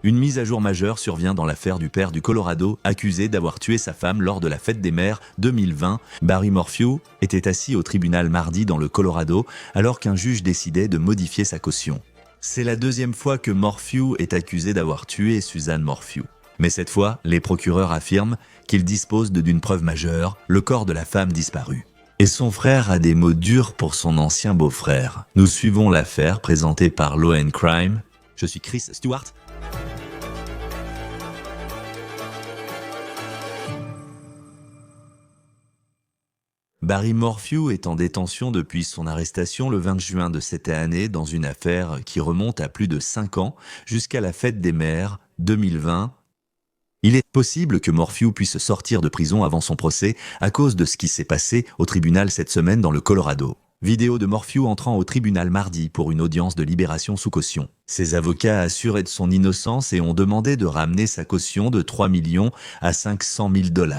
Une mise à jour majeure survient dans l'affaire du père du Colorado, accusé d'avoir tué sa femme lors de la fête des mères 2020. Barry Morphew était assis au tribunal mardi dans le Colorado, alors qu'un juge décidait de modifier sa caution. C'est la deuxième fois que Morphew est accusé d'avoir tué Suzanne Morphew. Mais cette fois, les procureurs affirment qu'ils disposent d'une preuve majeure, le corps de la femme disparue. Et son frère a des mots durs pour son ancien beau-frère. Nous suivons l'affaire présentée par Law & Crime. Je suis Chris Stewart. Barry Morphew est en détention depuis son arrestation le 20 juin de cette année dans une affaire qui remonte à plus de 5 ans, jusqu'à la fête des mères 2020. Il est possible que Morphew puisse sortir de prison avant son procès à cause de ce qui s'est passé au tribunal cette semaine dans le Colorado. Vidéo de Morphew entrant au tribunal mardi pour une audience de libération sous caution. Ses avocats assurent de son innocence et ont demandé de ramener sa caution de 3 millions à 500 000 $.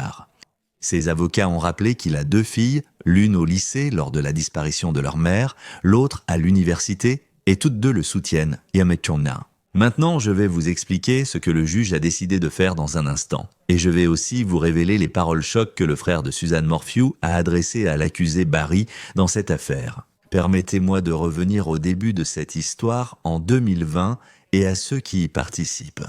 Ses avocats ont rappelé qu'il a 2 filles, l'une au lycée lors de la disparition de leur mère, l'autre à l'université, et toutes deux le soutiennent, Yamachona. Maintenant, je vais vous expliquer ce que le juge a décidé de faire dans un instant. Et je vais aussi vous révéler les paroles chocs que le frère de Suzanne Morphew a adressées à l'accusé Barry dans cette affaire. Permettez-moi de revenir au début de cette histoire en 2020 et à ceux qui y participent.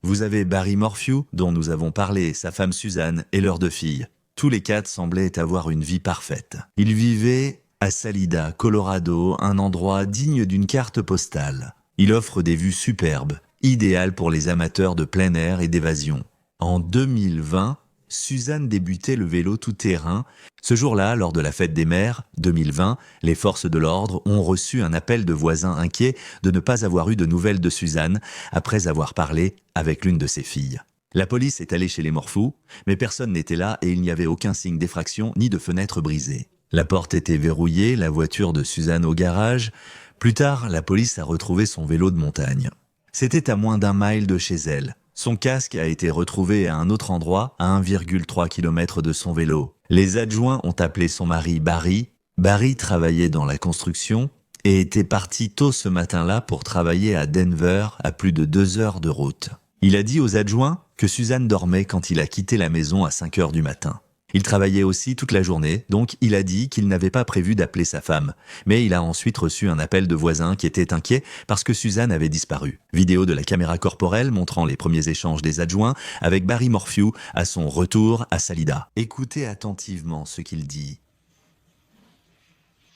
Vous avez Barry Morphew, dont nous avons parlé, sa femme Suzanne et leurs 2 filles. Tous les 4 semblaient avoir une vie parfaite. Ils vivaient à Salida, Colorado, un endroit digne d'une carte postale. Il offre des vues superbes, idéales pour les amateurs de plein air et d'évasion. En 2020, Suzanne débutait le vélo tout-terrain. Ce jour-là, lors de la fête des mères 2020, les forces de l'ordre ont reçu un appel de voisins inquiets de ne pas avoir eu de nouvelles de Suzanne après avoir parlé avec l'une de ses filles. La police est allée chez les Morphew, mais personne n'était là et il n'y avait aucun signe d'effraction ni de fenêtre brisée. La porte était verrouillée, la voiture de Suzanne au garage. Plus tard, la police a retrouvé son vélo de montagne. C'était à moins d'1 mile de chez elle. Son casque a été retrouvé à un autre endroit, à 1,3 km de son vélo. Les adjoints ont appelé son mari Barry. Barry travaillait dans la construction et était parti tôt ce matin-là pour travailler à Denver, à plus de 2 heures de route. Il a dit aux adjoints que Suzanne dormait quand il a quitté la maison à 5 heures du matin. Il travaillait aussi toute la journée, donc il a dit qu'il n'avait pas prévu d'appeler sa femme. Mais il a ensuite reçu un appel de voisins qui étaient inquiets parce que Suzanne avait disparu. Vidéo de la caméra corporelle montrant les premiers échanges des adjoints avec Barry Morphew à son retour à Salida. Écoutez attentivement ce qu'il dit.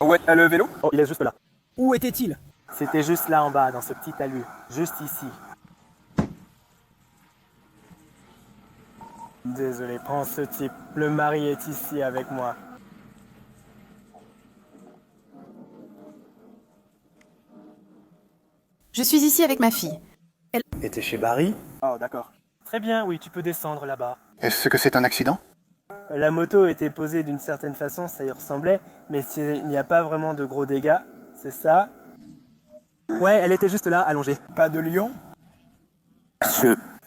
Où est le vélo? Oh, il est juste là. Où était-il? C'était juste là en bas, dans ce petit talus. Juste ici. Désolé, prends ce type. Le mari est ici avec moi. Je suis ici avec ma fille. Et t'es chez Barry? Oh, d'accord. Très bien, oui, tu peux descendre là-bas. Est-ce que c'est un accident? La moto était posée d'une certaine façon, ça y ressemblait, mais il n'y a pas vraiment de gros dégâts. C'est ça? Ouais, elle était juste là, allongée. Pas de lion?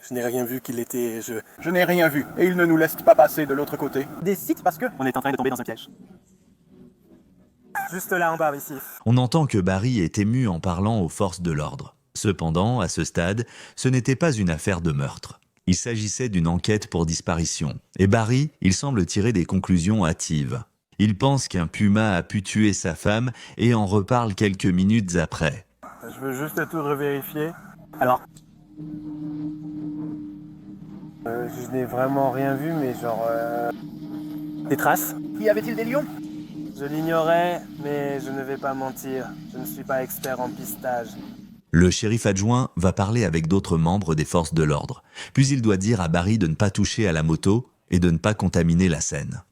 Je n'ai rien vu qu'il était... Je n'ai rien vu, et il ne nous laisse pas passer de l'autre côté. Des sites parce que on est en train de tomber dans un piège. Juste là en bas, ici. On entend que Barry est ému en parlant aux forces de l'ordre. Cependant, à ce stade, ce n'était pas une affaire de meurtre. Il s'agissait d'une enquête pour disparition. Et Barry, il semble tirer des conclusions hâtives. Il pense qu'un puma a pu tuer sa femme et en reparle quelques minutes après. Je veux juste tout revérifier. Alors, Je n'ai vraiment rien vu, mais genre... des traces? Y avait-il des lions? Je l'ignorais, mais je ne vais pas mentir. Je ne suis pas expert en pistage. Le shérif adjoint va parler avec d'autres membres des forces de l'ordre. Puis il doit dire à Barry de ne pas toucher à la moto et de ne pas contaminer la scène.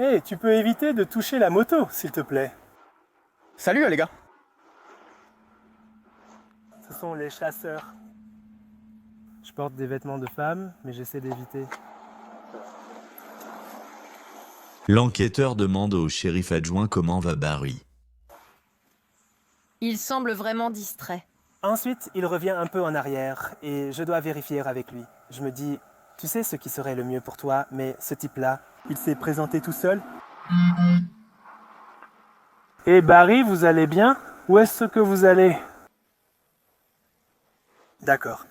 Hé, tu peux éviter de toucher la moto, s'il te plaît. Salut les gars. Ce sont les chasseurs. Je porte des vêtements de femme, mais j'essaie d'éviter. L'enquêteur demande au shérif adjoint comment va Barry. Il semble vraiment distrait. Ensuite, il revient un peu en arrière, et je dois vérifier avec lui. Je me dis, tu sais ce qui serait le mieux pour toi, mais ce type-là, il s'est présenté tout seul. Et Barry, vous allez bien? Où est-ce que vous allez? D'accord.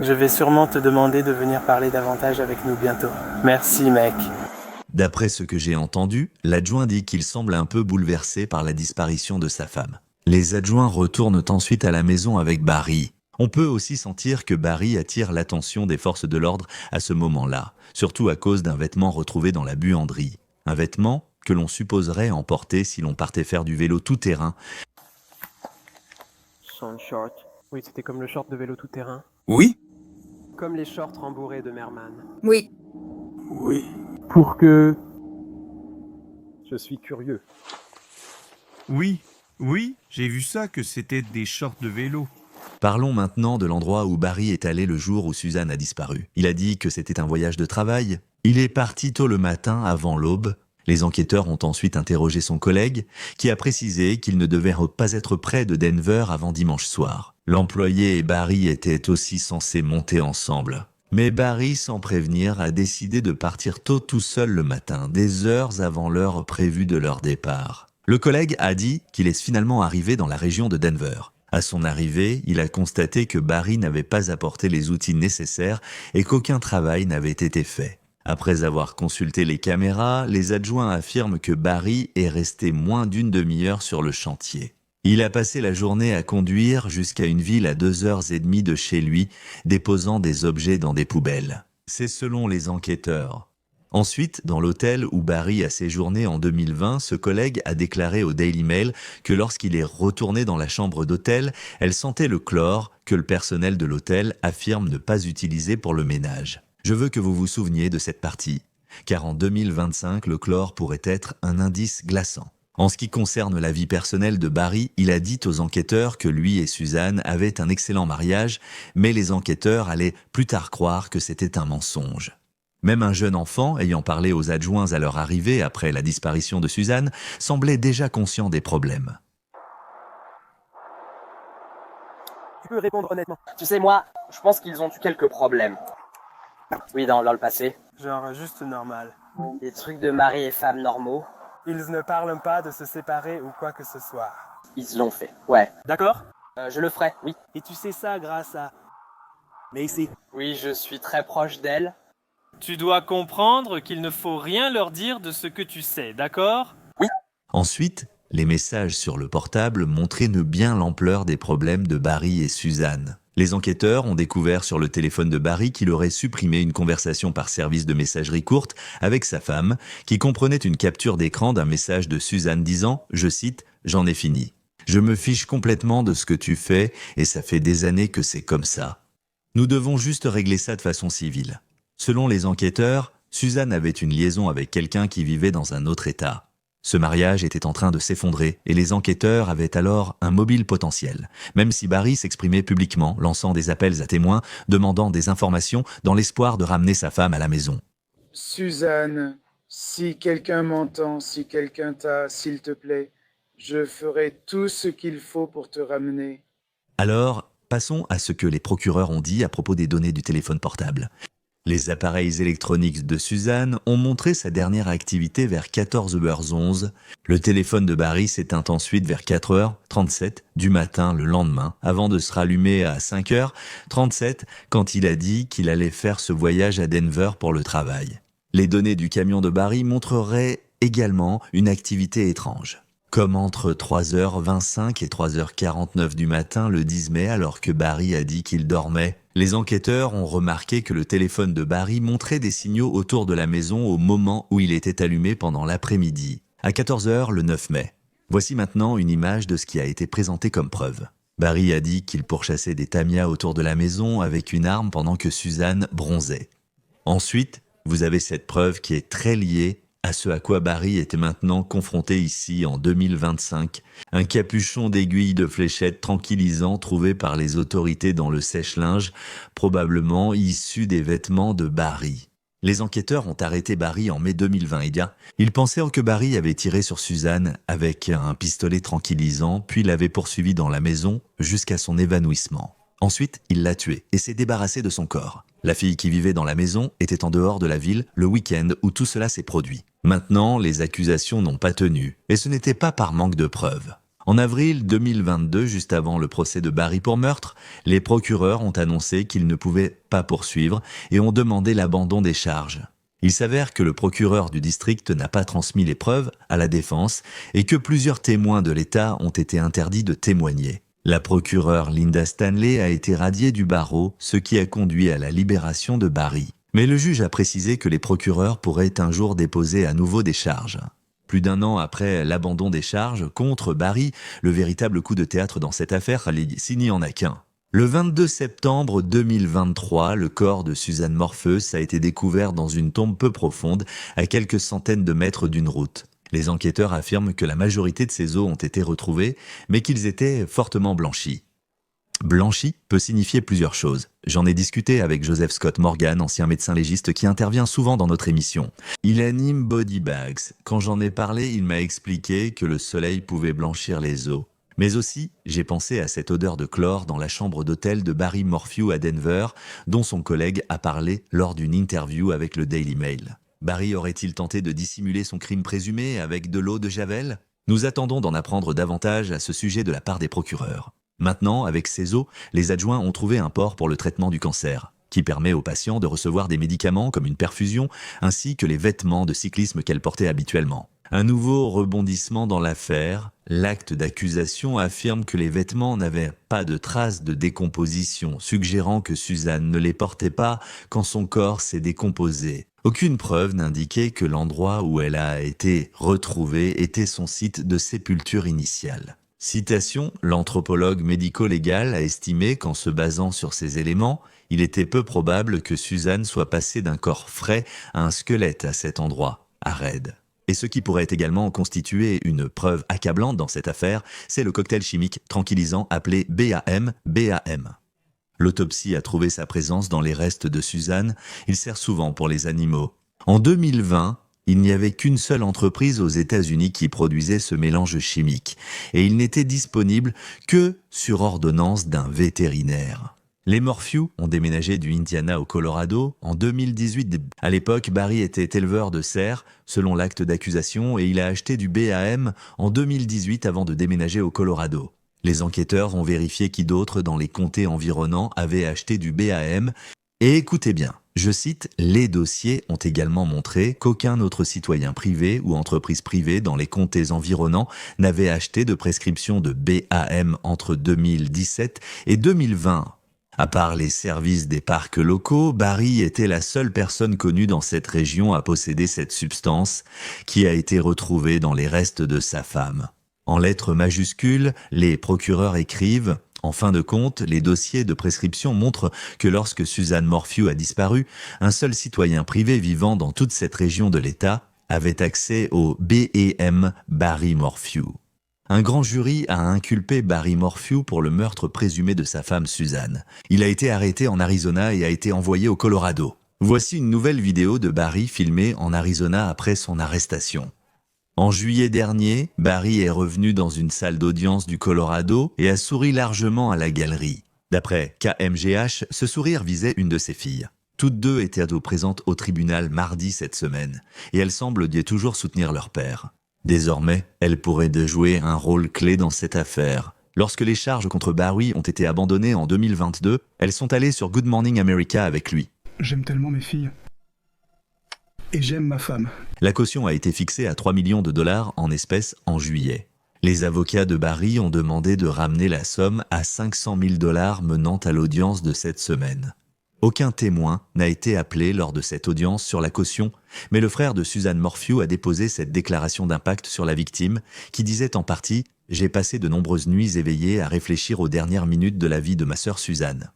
Je vais sûrement te demander de venir parler davantage avec nous bientôt. Merci, mec. D'après ce que j'ai entendu, l'adjoint dit qu'il semble un peu bouleversé par la disparition de sa femme. Les adjoints retournent ensuite à la maison avec Barry. On peut aussi sentir que Barry attire l'attention des forces de l'ordre à ce moment-là, surtout à cause d'un vêtement retrouvé dans la buanderie. Un vêtement que l'on supposerait emporter si l'on partait faire du vélo tout-terrain. Son short. Oui, c'était comme le short de vélo tout-terrain. Oui? Comme les shorts rembourrés de Merman. Oui. Oui. Pour que... Je suis curieux. Oui, j'ai vu ça, que c'était des shorts de vélo. Parlons maintenant de l'endroit où Barry est allé le jour où Suzanne a disparu. Il a dit que c'était un voyage de travail. Il est parti tôt le matin avant l'aube. Les enquêteurs ont ensuite interrogé son collègue, qui a précisé qu'il ne devait pas être près de Denver avant dimanche soir. L'employé et Barry étaient aussi censés monter ensemble. Mais Barry, sans prévenir, a décidé de partir tôt tout seul le matin, des heures avant l'heure prévue de leur départ. Le collègue a dit qu'il est finalement arrivé dans la région de Denver. À son arrivée, il a constaté que Barry n'avait pas apporté les outils nécessaires et qu'aucun travail n'avait été fait. Après avoir consulté les caméras, les adjoints affirment que Barry est resté moins d'une demi-heure sur le chantier. Il a passé la journée à conduire jusqu'à une ville à 2h30 de chez lui, déposant des objets dans des poubelles. C'est selon les enquêteurs. Ensuite, dans l'hôtel où Barry a séjourné en 2020, ce collègue a déclaré au Daily Mail que lorsqu'il est retourné dans la chambre d'hôtel, elle sentait le chlore que le personnel de l'hôtel affirme ne pas utiliser pour le ménage. Je veux que vous vous souveniez de cette partie, car en 2025, le chlore pourrait être un indice glaçant. En ce qui concerne la vie personnelle de Barry, il a dit aux enquêteurs que lui et Suzanne avaient un excellent mariage, mais les enquêteurs allaient plus tard croire que c'était un mensonge. Même un jeune enfant, ayant parlé aux adjoints à leur arrivée après la disparition de Suzanne, semblait déjà conscient des problèmes. Tu peux répondre honnêtement. Tu sais, moi, je pense qu'ils ont eu quelques problèmes. Oui, dans le passé. Genre juste normal. Des trucs de mari et femme normaux. Ils ne parlent pas de se séparer ou quoi que ce soit. Ils l'ont fait, ouais. D'accord? Je le ferai, oui. Et tu sais ça grâce à... Macy. Oui, je suis très proche d'elle. Tu dois comprendre qu'il ne faut rien leur dire de ce que tu sais, d'accord? Ensuite, les messages sur le portable montraient bien l'ampleur des problèmes de Barry et Suzanne. Les enquêteurs ont découvert sur le téléphone de Barry qu'il aurait supprimé une conversation par service de messagerie courte avec sa femme, qui comprenait une capture d'écran d'un message de Suzanne disant, je cite, « J'en ai fini. Je me fiche complètement de ce que tu fais et ça fait des années que c'est comme ça. Nous devons juste régler ça de façon civile. » Selon les enquêteurs, Suzanne avait une liaison avec quelqu'un qui vivait dans un autre État. Ce mariage était en train de s'effondrer et les enquêteurs avaient alors un mobile potentiel, même si Barry s'exprimait publiquement, lançant des appels à témoins, demandant des informations dans l'espoir de ramener sa femme à la maison. Suzanne, si quelqu'un m'entend, si quelqu'un t'a, s'il te plaît, je ferai tout ce qu'il faut pour te ramener. Alors, passons à ce que les procureurs ont dit à propos des données du téléphone portable. Les appareils électroniques de Suzanne ont montré sa dernière activité vers 14h11. Le téléphone de Barry s'éteint ensuite vers 4h37 du matin le lendemain, avant de se rallumer à 5h37 quand il a dit qu'il allait faire ce voyage à Denver pour le travail. Les données du camion de Barry montreraient également une activité étrange. Comme entre 3h25 et 3h49 du matin le 10 mai, alors que Barry a dit qu'il dormait, les enquêteurs ont remarqué que le téléphone de Barry montrait des signaux autour de la maison au moment où il était allumé pendant l'après-midi, à 14h le 9 mai. Voici maintenant une image de ce qui a été présenté comme preuve. Barry a dit qu'il pourchassait des tamias autour de la maison avec une arme pendant que Suzanne bronzait. Ensuite, vous avez cette preuve qui est très liée à ce à quoi Barry était maintenant confronté ici en 2025, un capuchon d'aiguille de fléchette tranquillisant trouvé par les autorités dans le sèche-linge, probablement issu des vêtements de Barry. Les enquêteurs ont arrêté Barry en mai 2020. Ils pensaient que Barry avait tiré sur Suzanne avec un pistolet tranquillisant, puis l'avait poursuivi dans la maison jusqu'à son évanouissement. Ensuite, il l'a tuée et s'est débarrassé de son corps. La fille qui vivait dans la maison était en dehors de la ville le week-end où tout cela s'est produit. Maintenant, les accusations n'ont pas tenu, et ce n'était pas par manque de preuves. En avril 2022, juste avant le procès de Barry pour meurtre, les procureurs ont annoncé qu'ils ne pouvaient pas poursuivre et ont demandé l'abandon des charges. Il s'avère que le procureur du district n'a pas transmis les preuves à la défense et que plusieurs témoins de l'État ont été interdits de témoigner. La procureure Linda Stanley a été radiée du barreau, ce qui a conduit à la libération de Barry. Mais le juge a précisé que les procureurs pourraient un jour déposer à nouveau des charges. Plus d'un an après l'abandon des charges contre Barry, le véritable coup de théâtre dans cette affaire, s'il n'y en a qu'un. Le 22 septembre 2023, le corps de Suzanne Morpheus a été découvert dans une tombe peu profonde, à quelques centaines de mètres d'une route. Les enquêteurs affirment que la majorité de ces os ont été retrouvés, mais qu'ils étaient fortement blanchis. Blanchi peut signifier plusieurs choses. J'en ai discuté avec Joseph Scott Morgan, ancien médecin légiste qui intervient souvent dans notre émission. Il anime Body Bags. Quand j'en ai parlé, il m'a expliqué que le soleil pouvait blanchir les os. Mais aussi, j'ai pensé à cette odeur de chlore dans la chambre d'hôtel de Barry Morphew à Denver, dont son collègue a parlé lors d'une interview avec le Daily Mail. Barry aurait-il tenté de dissimuler son crime présumé avec de l'eau de Javel ? Nous attendons d'en apprendre davantage à ce sujet de la part des procureurs. Maintenant, avec ces os, les adjoints ont trouvé un port pour le traitement du cancer, qui permet aux patients de recevoir des médicaments comme une perfusion, ainsi que les vêtements de cyclisme qu'elle portait habituellement. Un nouveau rebondissement dans l'affaire, l'acte d'accusation affirme que les vêtements n'avaient pas de traces de décomposition, suggérant que Suzanne ne les portait pas quand son corps s'est décomposé. Aucune preuve n'indiquait que l'endroit où elle a été retrouvée était son site de sépulture initial. Citation, l'anthropologue médico-légal a estimé qu'en se basant sur ces éléments, il était peu probable que Suzanne soit passée d'un corps frais à un squelette à cet endroit, à Red. Et ce qui pourrait également constituer une preuve accablante dans cette affaire, c'est le cocktail chimique tranquillisant appelé BAM. L'autopsie a trouvé sa présence dans les restes de Suzanne, il sert souvent pour les animaux. En 2020, il n'y avait qu'une seule entreprise aux États-Unis qui produisait ce mélange chimique, et il n'était disponible que sur ordonnance d'un vétérinaire. Les Morphew ont déménagé du Indiana au Colorado en 2018. À l'époque, Barry était éleveur de cerfs, selon l'acte d'accusation, et il a acheté du BAM en 2018 avant de déménager au Colorado. Les enquêteurs ont vérifié qui d'autre dans les comtés environnants avait acheté du BAM, et écoutez bien, je cite, « Les dossiers ont également montré qu'aucun autre citoyen privé ou entreprise privée dans les comtés environnants n'avait acheté de prescription de BAM entre 2017 et 2020. À part les services des parcs locaux, Barry était la seule personne connue dans cette région à posséder cette substance qui a été retrouvée dans les restes de sa femme. » En lettres majuscules, les procureurs écrivent « En fin de compte, les dossiers de prescription montrent que lorsque Suzanne Morphew a disparu, un seul citoyen privé vivant dans toute cette région de l'État avait accès au BAM Barry Morphew. » Un grand jury a inculpé Barry Morphew pour le meurtre présumé de sa femme Suzanne. Il a été arrêté en Arizona et a été envoyé au Colorado. Voici une nouvelle vidéo de Barry filmée en Arizona après son arrestation. En juillet dernier, Barry est revenu dans une salle d'audience du Colorado et a souri largement à la galerie. D'après KMGH, ce sourire visait une de ses filles. Toutes deux étaient présentes au tribunal mardi cette semaine, et elles semblent toujours soutenir leur père. Désormais, elles pourraient jouer un rôle clé dans cette affaire. Lorsque les charges contre Barry ont été abandonnées en 2022, elles sont allées sur Good Morning America avec lui. J'aime tellement mes filles. Et j'aime ma femme. La caution a été fixée à 3 millions de dollars en espèces en juillet. Les avocats de Barry ont demandé de ramener la somme à 500 000 dollars menant à l'audience de cette semaine. Aucun témoin n'a été appelé lors de cette audience sur la caution, mais le frère de Suzanne Morphew a déposé cette déclaration d'impact sur la victime qui disait en partie « J'ai passé de nombreuses nuits éveillées à réfléchir aux dernières minutes de la vie de ma sœur Suzanne. »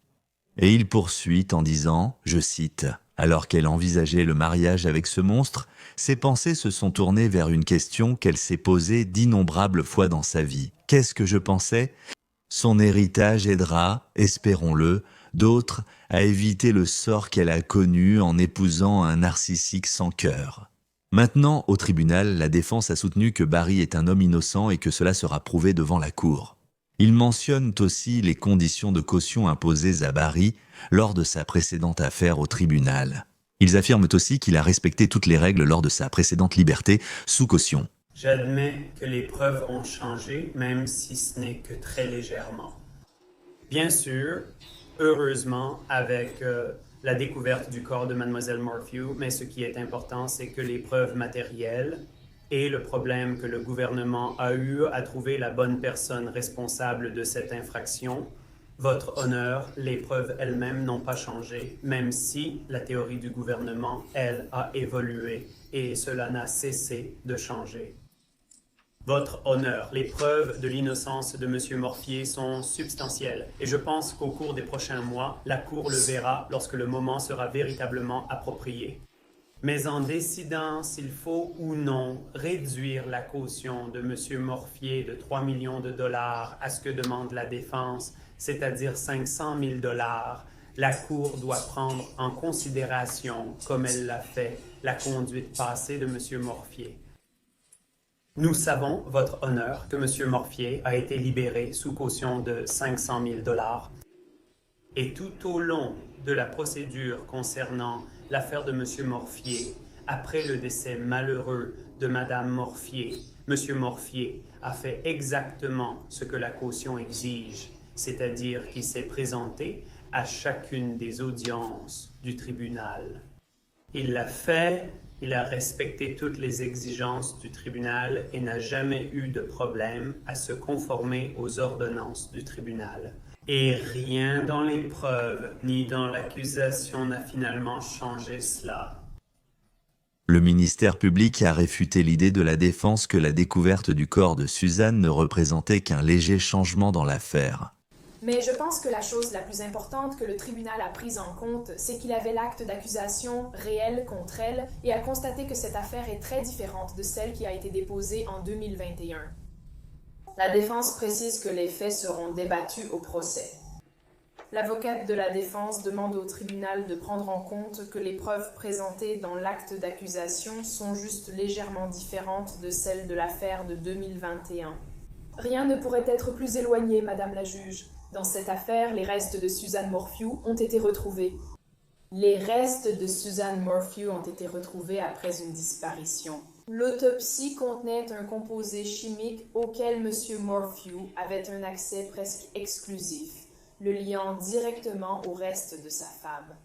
Et il poursuit en disant, je cite, « Alors qu'elle envisageait le mariage avec ce monstre, ses pensées se sont tournées vers une question qu'elle s'est posée d'innombrables fois dans sa vie. Qu'est-ce que je pensais ? Son héritage aidera, espérons-le, d'autres à éviter le sort qu'elle a connu en épousant un narcissique sans cœur. » Maintenant, au tribunal, la défense a soutenu que Barry est un homme innocent et que cela sera prouvé devant la cour. Ils mentionnent aussi les conditions de caution imposées à Barry lors de sa précédente affaire au tribunal. Ils affirment aussi qu'il a respecté toutes les règles lors de sa précédente liberté sous caution. J'admets que les preuves ont changé, même si ce n'est que très légèrement. Bien sûr, heureusement, avec la découverte du corps de Mademoiselle Morphew, mais ce qui est important, c'est que les preuves matérielles et le problème que le gouvernement a eu à trouver la bonne personne responsable de cette infraction, votre honneur, les preuves elles-mêmes n'ont pas changé, même si la théorie du gouvernement, elle, a évolué et cela n'a cessé de changer. Votre honneur, les preuves de l'innocence de M. Morphier sont substantielles et je pense qu'au cours des prochains mois, la Cour le verra lorsque le moment sera véritablement approprié. Mais en décidant s'il faut ou non réduire la caution de M. Morphier de 3 millions de dollars à ce que demande la défense, c'est-à-dire 500 000 dollars, la Cour doit prendre en considération, comme elle l'a fait, la conduite passée de M. Morphier. Nous savons, votre honneur, que M. Morphier a été libéré sous caution de 500 000 dollars. Et tout au long de la procédure concernant l'affaire de M. Morphier, après le décès malheureux de Mme Morphier, M. Morphier a fait exactement ce que la caution exige, c'est-à-dire qu'il s'est présenté à chacune des audiences du tribunal. Il l'a fait. Il a respecté toutes les exigences du tribunal et n'a jamais eu de problème à se conformer aux ordonnances du tribunal. Et rien dans les preuves ni dans l'accusation n'a finalement changé cela. Le ministère public a réfuté l'idée de la défense que la découverte du corps de Suzanne ne représentait qu'un léger changement dans l'affaire. Mais je pense que la chose la plus importante que le tribunal a prise en compte, c'est qu'il avait l'acte d'accusation réel contre elle et a constaté que cette affaire est très différente de celle qui a été déposée en 2021. La défense précise que les faits seront débattus au procès. L'avocate de la défense demande au tribunal de prendre en compte que les preuves présentées dans l'acte d'accusation sont juste légèrement différentes de celles de l'affaire de 2021. Rien ne pourrait être plus éloigné, Madame la juge. Dans cette affaire, les restes de Suzanne Morphew ont été retrouvés. Les restes de Suzanne Morphew ont été retrouvés après une disparition. L'autopsie contenait un composé chimique auquel M. Morphew avait un accès presque exclusif, le liant directement au reste de sa femme.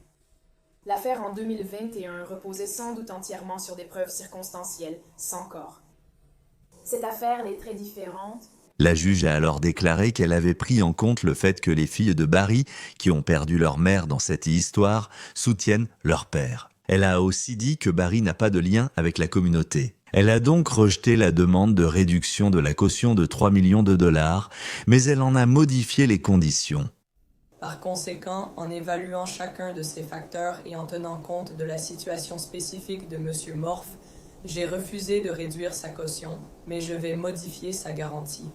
L'affaire en 2021 reposait sans doute entièrement sur des preuves circonstancielles, sans corps. Cette affaire est très différente. La juge a alors déclaré qu'elle avait pris en compte le fait que les filles de Barry, qui ont perdu leur mère dans cette histoire, soutiennent leur père. Elle a aussi dit que Barry n'a pas de lien avec la communauté. Elle a donc rejeté la demande de réduction de la caution de 3 millions de dollars, mais elle en a modifié les conditions. Par conséquent, en évaluant chacun de ces facteurs et en tenant compte de la situation spécifique de M. Morph, j'ai refusé de réduire sa caution, mais je vais modifier sa garantie.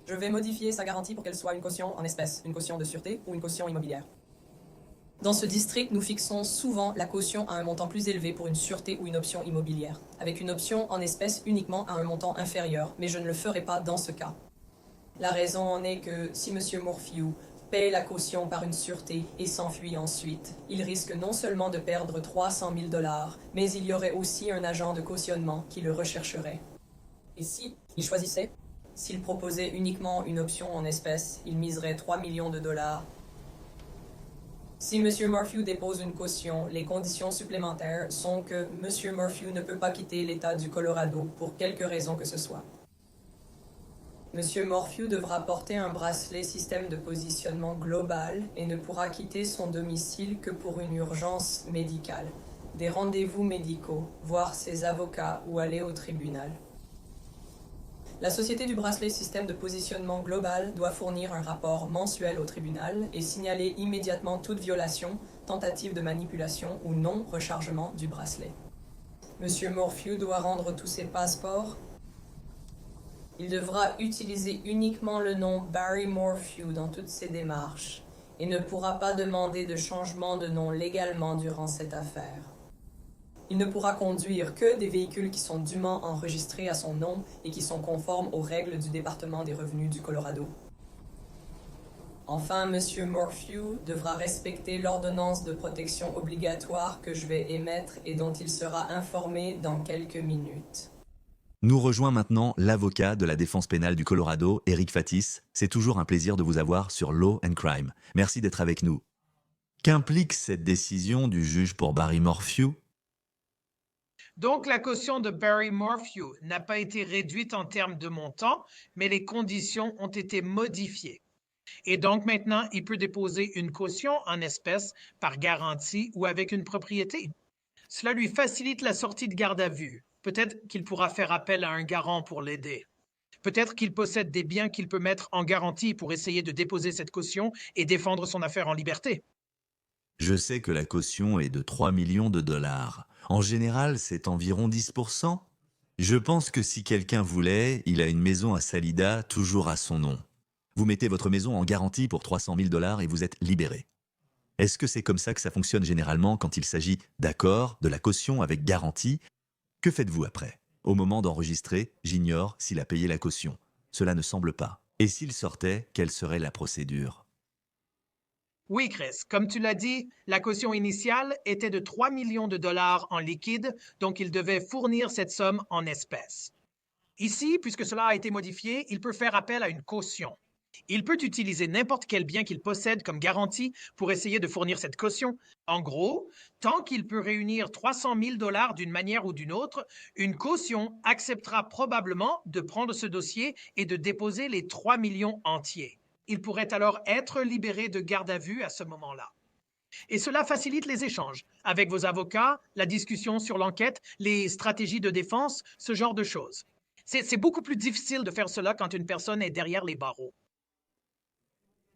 Je vais modifier sa garantie pour qu'elle soit une caution en espèces, une caution de sûreté ou une caution immobilière. Dans ce district, nous fixons souvent la caution à un montant plus élevé pour une sûreté ou une option immobilière, avec une option en espèces uniquement à un montant inférieur, mais je ne le ferai pas dans ce cas. La raison en est que si M. Morphew paie la caution par une sûreté et s'enfuit ensuite, il risque non seulement de perdre 300 000 dollars, mais il y aurait aussi un agent de cautionnement qui le rechercherait. Et si il choisissait, s'il proposait uniquement une option en espèces, il miserait 3 millions de dollars. Si M. Morphew dépose une caution, les conditions supplémentaires sont que M. Morphew ne peut pas quitter l'État du Colorado pour quelque raison que ce soit. M. Morphew devra porter un bracelet système de positionnement global et ne pourra quitter son domicile que pour une urgence médicale, des rendez-vous médicaux, voir ses avocats ou aller au tribunal. La Société du bracelet système de positionnement global doit fournir un rapport mensuel au tribunal et signaler immédiatement toute violation, tentative de manipulation ou non-rechargement du bracelet. M. Morphew doit rendre tous ses passeports. Il devra utiliser uniquement le nom Barry Morphew dans toutes ses démarches et ne pourra pas demander de changement de nom légalement durant cette affaire. Il ne pourra conduire que des véhicules qui sont dûment enregistrés à son nom et qui sont conformes aux règles du département des revenus du Colorado. Enfin, M. Morphew devra respecter l'ordonnance de protection obligatoire que je vais émettre et dont il sera informé dans quelques minutes. Nous rejoint maintenant l'avocat de la défense pénale du Colorado, Eric Fatis. C'est toujours un plaisir de vous avoir sur Law and Crime. Merci d'être avec nous. Qu'implique cette décision du juge pour Barry Morphew? Donc, la caution de Barry Morphew n'a pas été réduite en termes de montant, mais les conditions ont été modifiées. Et donc, maintenant, il peut déposer une caution en espèces par garantie ou avec une propriété. Cela lui facilite la sortie de garde à vue. Peut-être qu'il pourra faire appel à un garant pour l'aider. Peut-être qu'il possède des biens qu'il peut mettre en garantie pour essayer de déposer cette caution et défendre son affaire en liberté. Je sais que la caution est de 3 millions de dollars. En général, c'est environ 10%. Je pense que si quelqu'un voulait, il a une maison à Salida, toujours à son nom. Vous mettez votre maison en garantie pour 300 000 dollars et vous êtes libéré. Est-ce que c'est comme ça que ça fonctionne généralement quand il s'agit d'accords, de la caution avec garantie? Que faites-vous après? Au moment d'enregistrer, j'ignore s'il a payé la caution. Cela ne semble pas. Et s'il sortait, quelle serait la procédure? Oui, Chris, comme tu l'as dit, la caution initiale était de 3 millions de dollars en liquide, donc il devait fournir cette somme en espèces. Ici, puisque cela a été modifié, il peut faire appel à une caution. Il peut utiliser n'importe quel bien qu'il possède comme garantie pour essayer de fournir cette caution. En gros, tant qu'il peut réunir 300 000 dollars d'une manière ou d'une autre, une caution acceptera probablement de prendre ce dossier et de déposer les 3 millions entiers. Il pourrait alors être libéré de garde à vue à ce moment-là. Et cela facilite les échanges avec vos avocats, la discussion sur l'enquête, les stratégies de défense, ce genre de choses. C'est beaucoup plus difficile de faire cela quand une personne est derrière les barreaux.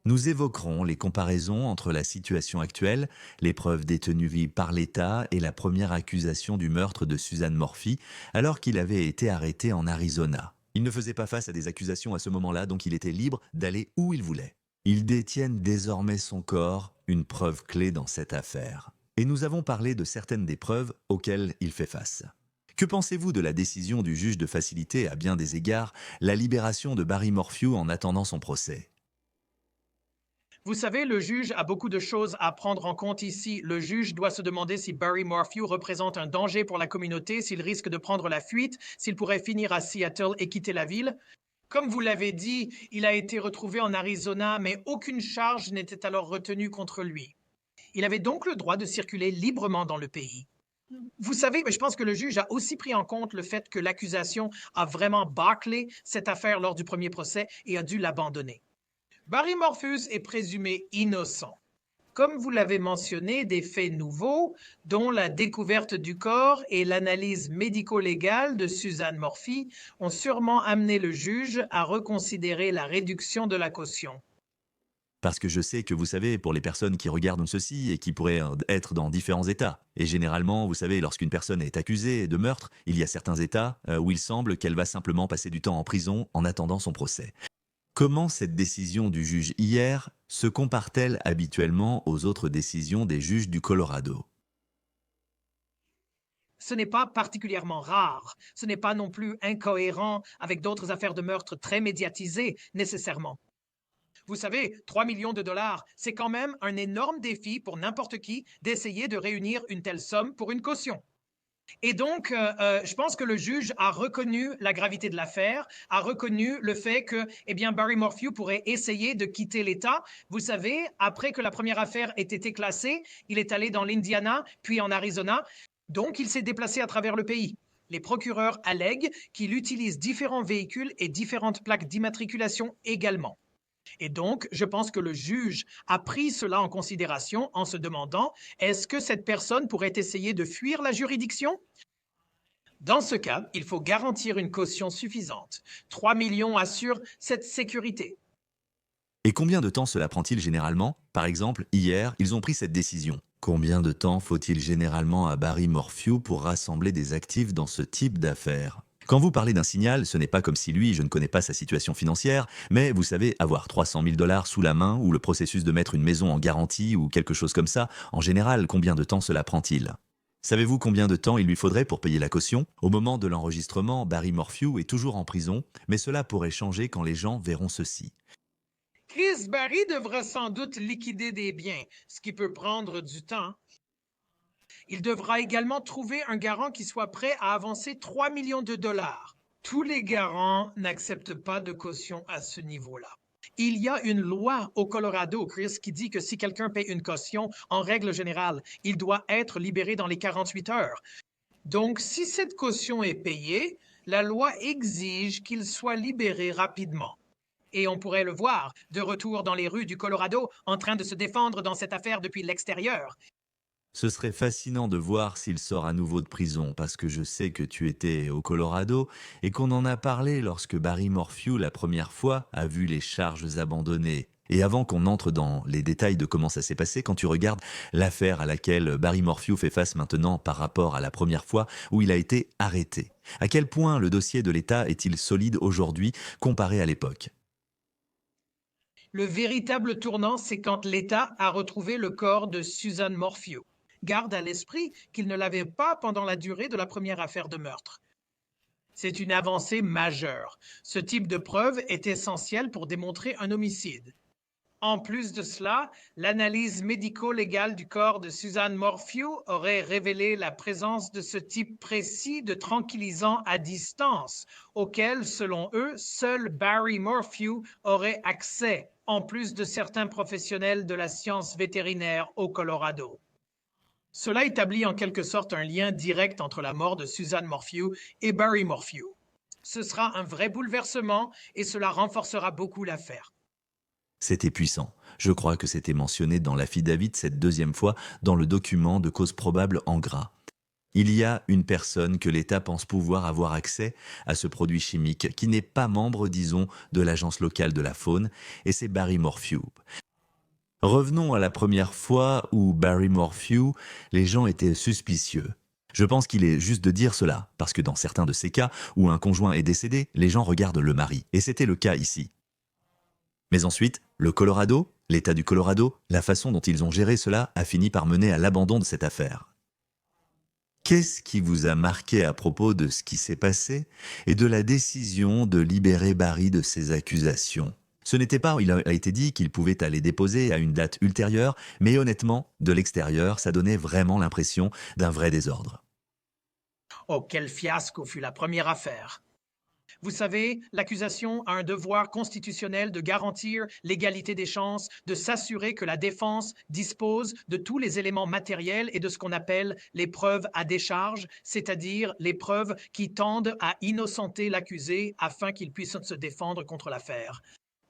Nous évoquerons les comparaisons entre la situation actuelle, les preuves détenues par l'État et la première accusation du meurtre de Susan Morphy alors qu'il avait été arrêté en Arizona. Il ne faisait pas face à des accusations à ce moment-là, donc il était libre d'aller où il voulait. Ils détiennent désormais son corps, une preuve clé dans cette affaire. Et nous avons parlé de certaines des preuves auxquelles il fait face. Que pensez-vous de la décision du juge de faciliter à bien des égards la libération de Barry Morphew en attendant son procès? Vous savez, le juge a beaucoup de choses à prendre en compte ici. Le juge doit se demander si Barry Morphew représente un danger pour la communauté, s'il risque de prendre la fuite, s'il pourrait finir à Seattle et quitter la ville. Comme vous l'avez dit, il a été retrouvé en Arizona, mais aucune charge n'était alors retenue contre lui. Il avait donc le droit de circuler librement dans le pays. Vous savez, mais je pense que le juge a aussi pris en compte le fait que l'accusation a vraiment bâclé cette affaire lors du premier procès et a dû l'abandonner. Barry Morphew est présumé innocent. Comme vous l'avez mentionné, des faits nouveaux, dont la découverte du corps et l'analyse médico-légale de Susan Morphy, ont sûrement amené le juge à reconsidérer la réduction de la caution. Parce que je sais que vous savez, pour les personnes qui regardent ceci et qui pourraient être dans différents états, et généralement, vous savez, lorsqu'une personne est accusée de meurtre, il y a certains états où il semble qu'elle va simplement passer du temps en prison en attendant son procès. Comment cette décision du juge hier se compare-t-elle habituellement aux autres décisions des juges du Colorado? Ce n'est pas particulièrement rare. Ce n'est pas non plus incohérent avec d'autres affaires de meurtre très médiatisées, nécessairement. Vous savez, 3 millions de dollars, c'est quand même un énorme défi pour n'importe qui d'essayer de réunir une telle somme pour une caution. Et donc, je pense que le juge a reconnu la gravité de l'affaire, a reconnu le fait que, Barry Morphew pourrait essayer de quitter l'État. Vous savez, après que la première affaire ait été classée, il est allé dans l'Indiana, puis en Arizona. Donc, il s'est déplacé à travers le pays. Les procureurs allèguent qu'il utilise différents véhicules et différentes plaques d'immatriculation également. Et donc, je pense que le juge a pris cela en considération en se demandant, est-ce que cette personne pourrait essayer de fuir la juridiction? Dans ce cas, il faut garantir une caution suffisante. 3 millions assurent cette sécurité. Et combien de temps cela prend-il généralement? Par exemple, hier, ils ont pris cette décision. Combien de temps faut-il généralement à Barry Morphew pour rassembler des actifs dans ce type d'affaires? Quand vous parlez d'un signal, ce n'est pas comme si lui, je ne connais pas sa situation financière, mais vous savez, avoir 300 000 dollars sous la main ou le processus de mettre une maison en garantie ou quelque chose comme ça, en général, combien de temps cela prend-il? Savez-vous combien de temps il lui faudrait pour payer la caution? Au moment de l'enregistrement, Barry Morphew est toujours en prison, mais cela pourrait changer quand les gens verront ceci. Chris Barry devra sans doute liquider des biens, ce qui peut prendre du temps. Il devra également trouver un garant qui soit prêt à avancer 3 millions de dollars. Tous les garants n'acceptent pas de caution à ce niveau-là. Il y a une loi au Colorado, Chris, qui dit que si quelqu'un paie une caution, en règle générale, il doit être libéré dans les 48 heures. Donc, si cette caution est payée, la loi exige qu'il soit libéré rapidement. Et on pourrait le voir, de retour dans les rues du Colorado, en train de se défendre dans cette affaire depuis l'extérieur. Ce serait fascinant de voir s'il sort à nouveau de prison, parce que je sais que tu étais au Colorado et qu'on en a parlé lorsque Barry Morphew, la première fois, a vu les charges abandonnées. Et avant qu'on entre dans les détails de comment ça s'est passé, quand tu regardes l'affaire à laquelle Barry Morphew fait face maintenant par rapport à la première fois où il a été arrêté, à quel point le dossier de l'État est-il solide aujourd'hui comparé à l'époque? Le véritable tournant, c'est quand l'État a retrouvé le corps de Susan Morphew. Garde à l'esprit qu'il ne l'avait pas pendant la durée de la première affaire de meurtre. C'est une avancée majeure. Ce type de preuve est essentiel pour démontrer un homicide. En plus de cela, l'analyse médico-légale du corps de Susan Morphew aurait révélé la présence de ce type précis de tranquillisant à distance, auquel, selon eux, seul Barry Morphew aurait accès, en plus de certains professionnels de la science vétérinaire au Colorado. Cela établit en quelque sorte un lien direct entre la mort de Susan Morphew et Barry Morphew. Ce sera un vrai bouleversement et cela renforcera beaucoup l'affaire. C'était puissant. Je crois que c'était mentionné dans l'affidavit cette deuxième fois dans le document de cause probable en gras. Il y a une personne que l'État pense pouvoir avoir accès à ce produit chimique qui n'est pas membre, disons, de l'agence locale de la faune, et c'est Barry Morphew. Revenons à la première fois où Barry Morphew, les gens étaient suspicieux. Je pense qu'il est juste de dire cela, parce que dans certains de ces cas où un conjoint est décédé, les gens regardent le mari, et c'était le cas ici. Mais ensuite, le Colorado, l'État du Colorado, la façon dont ils ont géré cela a fini par mener à l'abandon de cette affaire. Qu'est-ce qui vous a marqué à propos de ce qui s'est passé et de la décision de libérer Barry de ses accusations? Ce n'était pas, il a été dit qu'il pouvait aller déposer à une date ultérieure, mais honnêtement, de l'extérieur, ça donnait vraiment l'impression d'un vrai désordre. Oh, quel fiasco fut la première affaire! Vous savez, l'accusation a un devoir constitutionnel de garantir l'égalité des chances, de s'assurer que la défense dispose de tous les éléments matériels et de ce qu'on appelle les preuves à décharge, c'est-à-dire les preuves qui tendent à innocenter l'accusé afin qu'il puisse se défendre contre l'affaire.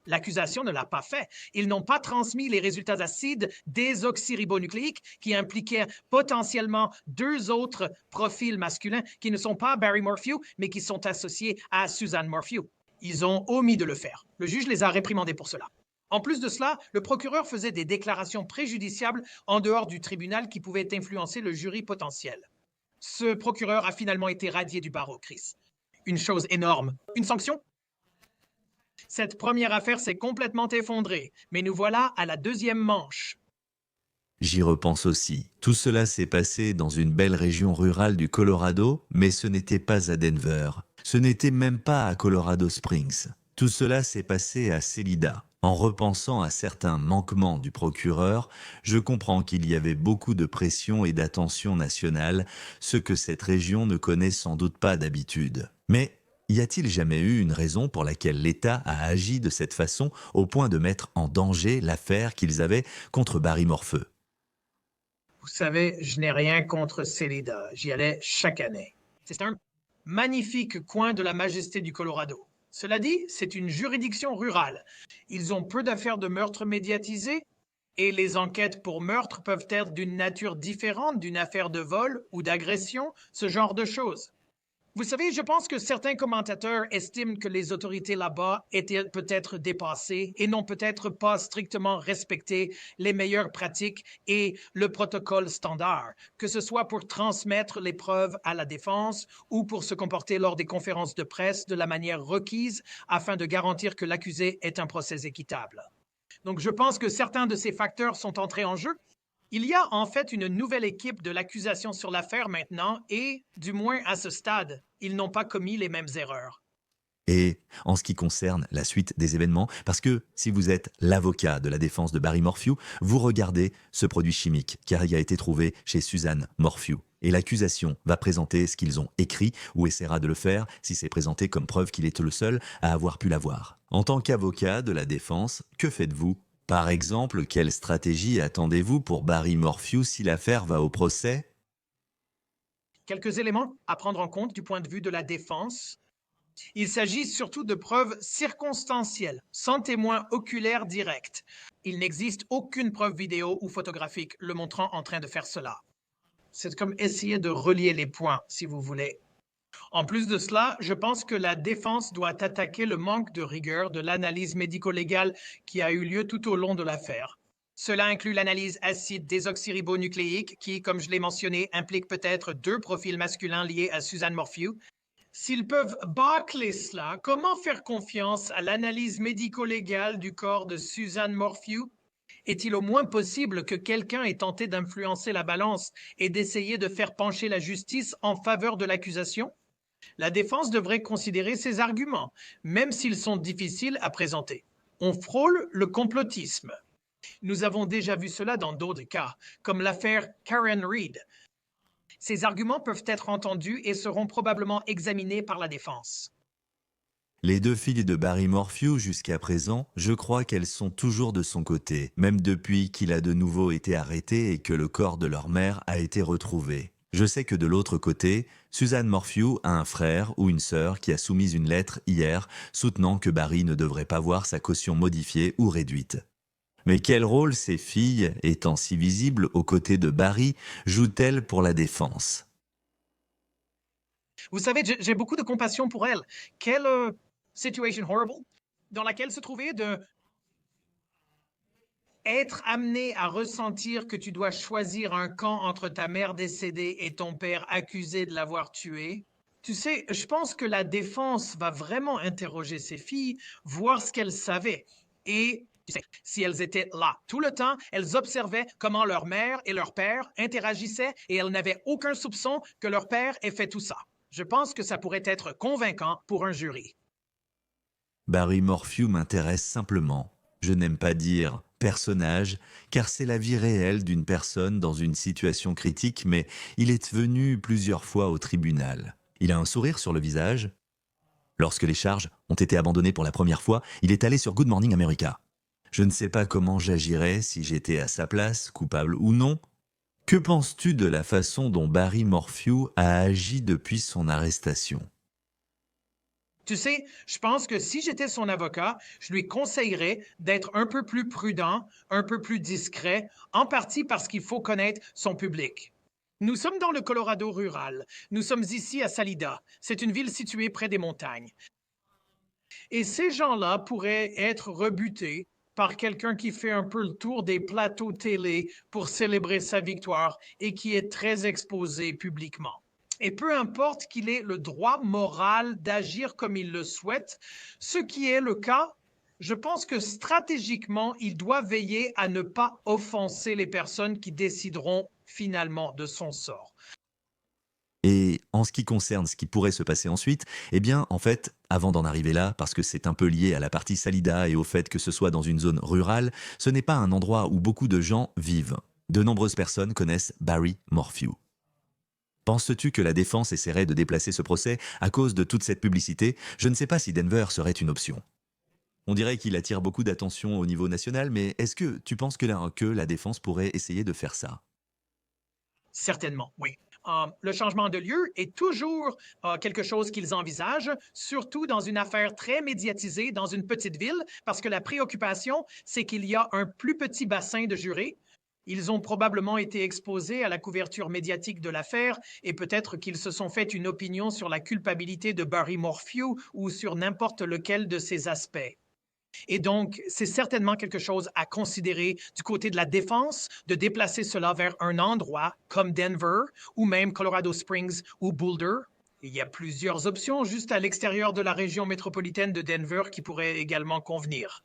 L'accusation ne l'a pas fait. Ils n'ont pas transmis les résultats acides désoxyribonucléiques qui impliquaient potentiellement 2 autres profils masculins qui ne sont pas Barry Morphew, mais qui sont associés à Susan Morphew. Ils ont omis de le faire. Le juge les a réprimandés pour cela. En plus de cela, le procureur faisait des déclarations préjudiciables en dehors du tribunal qui pouvaient influencer le jury potentiel. Ce procureur a finalement été radié du barreau, Chris. Une chose énorme. Une sanction? Cette première affaire s'est complètement effondrée, mais nous voilà à la deuxième manche. J'y repense aussi. Tout cela s'est passé dans une belle région rurale du Colorado, mais ce n'était pas à Denver. Ce n'était même pas à Colorado Springs. Tout cela s'est passé à Célida. En repensant à certains manquements du procureur, je comprends qu'il y avait beaucoup de pression et d'attention nationale, ce que cette région ne connaît sans doute pas d'habitude. Mais y a-t-il jamais eu une raison pour laquelle l'État a agi de cette façon au point de mettre en danger l'affaire qu'ils avaient contre Barry Morphew? Vous savez, je n'ai rien contre Célida. J'y allais chaque année. C'est un magnifique coin de la majesté du Colorado. Cela dit, c'est une juridiction rurale. Ils ont peu d'affaires de meurtre médiatisées et les enquêtes pour meurtre peuvent être d'une nature différente d'une affaire de vol ou d'agression, ce genre de choses. Vous savez, je pense que certains commentateurs estiment que les autorités là-bas étaient peut-être dépassées et n'ont peut-être pas strictement respecté les meilleures pratiques et le protocole standard, que ce soit pour transmettre les preuves à la défense ou pour se comporter lors des conférences de presse de la manière requise afin de garantir que l'accusé ait un procès équitable. Donc je pense que certains de ces facteurs sont entrés en jeu. Il y a en fait une nouvelle équipe de l'accusation sur l'affaire maintenant et, du moins à ce stade, ils n'ont pas commis les mêmes erreurs. Et en ce qui concerne la suite des événements, parce que si vous êtes l'avocat de la défense de Barry Morphew, vous regardez ce produit chimique qui a été trouvé chez Suzanne Morphew. Et l'accusation va présenter ce qu'ils ont écrit ou essaiera de le faire si c'est présenté comme preuve qu'il est le seul à avoir pu l'avoir. En tant qu'avocat de la défense, que faites-vous? Par exemple, quelle stratégie attendez-vous pour Barry Morphew si l'affaire va au procès? Quelques éléments à prendre en compte du point de vue de la défense. Il s'agit surtout de preuves circonstancielles, sans témoin oculaire direct. Il n'existe aucune preuve vidéo ou photographique le montrant en train de faire cela. C'est comme essayer de relier les points, si vous voulez. En plus de cela, je pense que la défense doit attaquer le manque de rigueur de l'analyse médico-légale qui a eu lieu tout au long de l'affaire. Cela inclut l'analyse acide désoxyribonucléique qui, comme je l'ai mentionné, implique peut-être 2 profils masculins liés à Suzanne Morphew. S'ils peuvent bâcler cela, comment faire confiance à l'analyse médico-légale du corps de Suzanne Morphew? Est-il au moins possible que quelqu'un ait tenté d'influencer la balance et d'essayer de faire pencher la justice en faveur de l'accusation? La défense devrait considérer ces arguments, même s'ils sont difficiles à présenter. On frôle le complotisme. Nous avons déjà vu cela dans d'autres cas, comme l'affaire Karen Reed. Ces arguments peuvent être entendus et seront probablement examinés par la défense. Les 2 filles de Barry Morphew, jusqu'à présent, je crois qu'elles sont toujours de son côté, même depuis qu'il a de nouveau été arrêté et que le corps de leur mère a été retrouvé. Je sais que de l'autre côté, Suzanne Morphew a un frère ou une sœur qui a soumis une lettre hier soutenant que Barry ne devrait pas voir sa caution modifiée ou réduite. Mais quel rôle ces filles, étant si visibles aux côtés de Barry, jouent-elles pour la défense? Vous savez, j'ai beaucoup de compassion pour elles. Quelle situation horrible dans laquelle se trouver de être amené à ressentir que tu dois choisir un camp entre ta mère décédée et ton père accusé de l'avoir tué. Tu sais, je pense que la défense va vraiment interroger ces filles, voir ce qu'elles savaient. Et tu sais, si elles étaient là tout le temps, elles observaient comment leur mère et leur père interagissaient et elles n'avaient aucun soupçon que leur père ait fait tout ça. Je pense que ça pourrait être convaincant pour un jury. Barry Morphew m'intéresse simplement. Je n'aime pas dire personnage, car c'est la vie réelle d'une personne dans une situation critique, mais il est venu plusieurs fois au tribunal. Il a un sourire sur le visage. Lorsque les charges ont été abandonnées pour la première fois, il est allé sur Good Morning America. Je ne sais pas comment j'agirais si j'étais à sa place, coupable ou non. Que penses-tu de la façon dont Barry Morphew a agi depuis son arrestation? Tu sais, je pense que si j'étais son avocat, je lui conseillerais d'être un peu plus prudent, un peu plus discret, en partie parce qu'il faut connaître son public. Nous sommes dans le Colorado rural. Nous sommes ici à Salida. C'est une ville située près des montagnes. Et ces gens-là pourraient être rebutés par quelqu'un qui fait un peu le tour des plateaux télé pour célébrer sa victoire et qui est très exposé publiquement. Et peu importe qu'il ait le droit moral d'agir comme il le souhaite, ce qui est le cas, je pense que stratégiquement, il doit veiller à ne pas offenser les personnes qui décideront finalement de son sort. Et en ce qui concerne ce qui pourrait se passer ensuite, eh bien, en fait, avant d'en arriver là, parce que c'est un peu lié à la partie Salida et au fait que ce soit dans une zone rurale, ce n'est pas un endroit où beaucoup de gens vivent. De nombreuses personnes connaissent Barry Morphew. Penses-tu que la défense essaierait de déplacer ce procès à cause de toute cette publicité? Je ne sais pas si Denver serait une option. On dirait qu'il attire beaucoup d'attention au niveau national, mais est-ce que tu penses que la défense pourrait essayer de faire ça? Certainement, oui. Le changement de lieu est toujours quelque chose qu'ils envisagent, surtout dans une affaire très médiatisée dans une petite ville, parce que la préoccupation, c'est qu'il y a un plus petit bassin de jurés. Ils ont probablement été exposés à la couverture médiatique de l'affaire et peut-être qu'ils se sont fait une opinion sur la culpabilité de Barry Morphew ou sur n'importe lequel de ses aspects. Et donc, c'est certainement quelque chose à considérer du côté de la défense, de déplacer cela vers un endroit comme Denver ou même Colorado Springs ou Boulder. Il y a plusieurs options juste à l'extérieur de la région métropolitaine de Denver qui pourraient également convenir.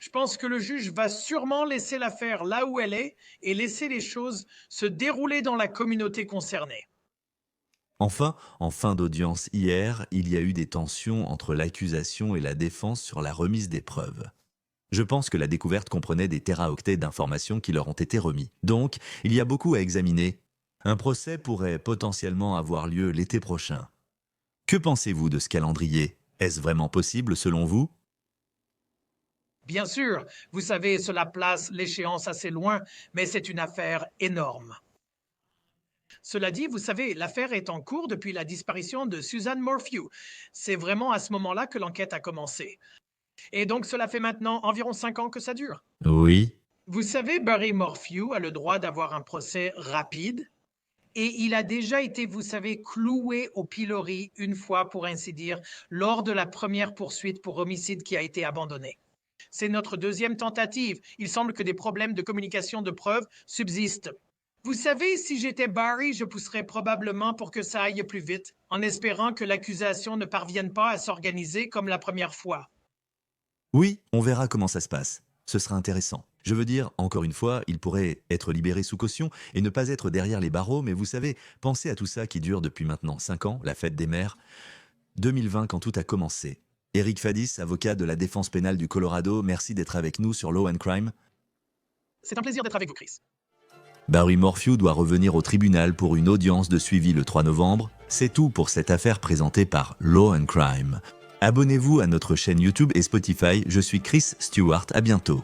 Je pense que le juge va sûrement laisser l'affaire là où elle est et laisser les choses se dérouler dans la communauté concernée. Enfin, en fin d'audience hier, il y a eu des tensions entre l'accusation et la défense sur la remise des preuves. Je pense que la découverte comprenait des téraoctets d'informations qui leur ont été remis. Donc, il y a beaucoup à examiner. Un procès pourrait potentiellement avoir lieu l'été prochain. Que pensez-vous de ce calendrier? Est-ce vraiment possible selon vous? Bien sûr, vous savez, cela place l'échéance assez loin, mais c'est une affaire énorme. Cela dit, vous savez, l'affaire est en cours depuis la disparition de Suzanne Morphew. C'est vraiment à ce moment-là que l'enquête a commencé. Et donc cela fait maintenant environ 5 ans que ça dure. Oui. Vous savez, Barry Morphew a le droit d'avoir un procès rapide et il a déjà été, vous savez, cloué au pilori une fois, pour ainsi dire, lors de la première poursuite pour homicide qui a été abandonnée. C'est notre deuxième tentative. Il semble que des problèmes de communication de preuves subsistent. Vous savez, si j'étais Barry, je pousserais probablement pour que ça aille plus vite, en espérant que l'accusation ne parvienne pas à s'organiser comme la première fois. Oui, on verra comment ça se passe. Ce sera intéressant. Je veux dire, encore une fois, il pourrait être libéré sous caution et ne pas être derrière les barreaux, mais vous savez, pensez à tout ça qui dure depuis maintenant 5 ans, la fête des mères. 2020 quand tout a commencé. Eric Fadis, avocat de la défense pénale du Colorado, merci d'être avec nous sur Law and Crime. C'est un plaisir d'être avec vous, Chris. Barry Morphew doit revenir au tribunal pour une audience de suivi le 3 novembre. C'est tout pour cette affaire présentée par Law and Crime. Abonnez-vous à notre chaîne YouTube et Spotify. Je suis Chris Stewart. À bientôt.